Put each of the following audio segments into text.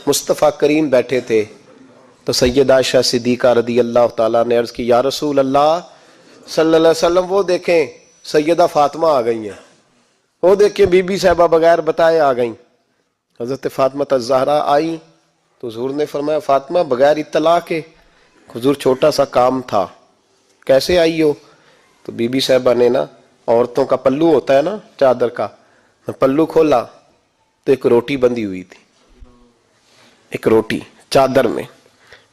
مصطفیٰ کریم بیٹھے تھے تو سیدہ عائشہ صدیقہ رضی اللہ تعالیٰ نے عرض کی یا رسول اللہ صلی اللہ علیہ وسلم وہ دیکھیں سیدہ فاطمہ آ گئی ہیں، وہ دیکھیں بی بی صاحبہ بغیر بتائے آ گئیں۔ حضرت فاطمہ الزہرا آئیں تو حضور نے فرمایا فاطمہ بغیر اطلاع کے؟ حضور چھوٹا سا کام تھا۔ کیسے آئی ہو؟ تو بی بی صاحبہ نے نا، عورتوں کا پلو ہوتا ہے نا چادر کا، پلو کھولا تو ایک روٹی بندھی ہوئی تھی، ایک روٹی چادر میں،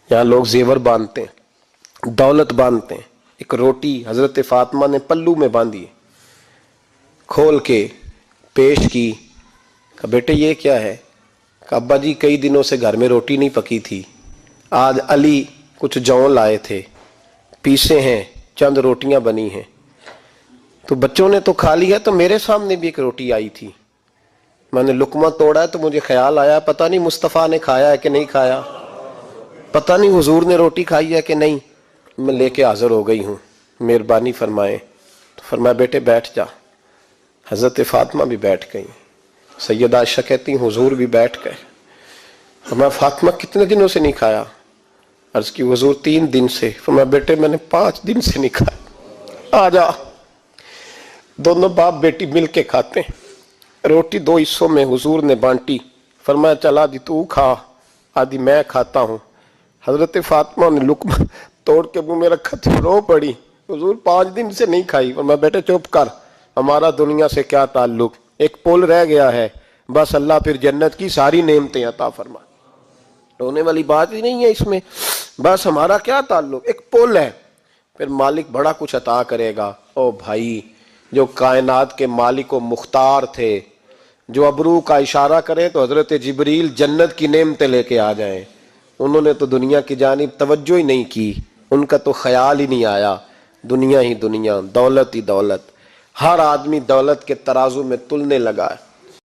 یہاں لوگ زیور باندھتے ہیں، دولت باندھتے ہیں، ایک روٹی حضرت فاطمہ نے پلو میں باندھی، کھول کے پیش کی۔ کہا بیٹے یہ کیا ہے؟ کہ ابا جی کئی دنوں سے گھر میں روٹی نہیں پکی تھی، آج علی کچھ جون لائے تھے، پیسے ہیں، چند روٹیاں بنی ہیں، تو بچوں نے تو کھا لیا، تو میرے سامنے بھی ایک روٹی آئی تھی، میں نے لقمہ توڑا ہے تو مجھے خیال آیا پتہ نہیں مصطفیٰ نے کھایا ہے کہ نہیں کھایا، پتہ نہیں حضور نے روٹی کھائی ہے کہ نہیں، میں لے کے حاضر ہو گئی ہوں، مہربانی فرمائیں۔ تو فرمایا بیٹے بیٹھ جا۔ حضرت فاطمہ بھی بیٹھ گئیں، سیدہ عائشہ کہتی ہیں حضور بھی بیٹھ گئے۔ فرمایا فاطمہ کتنے دنوں سے نہیں کھایا؟ عرض کی حضور 3 دن سے۔ فرمایا بیٹے میں نے 5 دن سے نہیں کھایا، آ جا۔ دونوں باپ بیٹی مل کے کھاتے ہیں، روٹی 2 حصوں میں حضور نے بانٹی، فرمایا چل آدھی تو کھا آدھی میں کھاتا ہوں۔ حضرت فاطمہ نے لقمہ توڑ کے منہ میں رکھا تو رو پڑی، حضور 5 دن سے نہیں کھائی۔ فرمایا بیٹے چپ کر، ہمارا دنیا سے کیا تعلق، ایک پل رہ گیا ہے، بس اللہ پھر جنت کی ساری نعمتیں عطا فرما، رونے والی بات ہی نہیں ہے اس میں، بس ہمارا کیا تعلق، ایک پل ہے، پھر مالک بڑا کچھ عطا کرے گا۔ او بھائی جو کائنات کے مالک و مختار تھے، جو ابرو کا اشارہ کرے تو حضرت جبریل جنت کی نعمتیں لے کے آ جائیں، انہوں نے تو دنیا کی جانب توجہ ہی نہیں کی، ان کا تو خیال ہی نہیں آیا، دنیا ہی دنیا، دولت ہی دولت، ہر آدمی دولت کے ترازو میں تلنے لگا ہے۔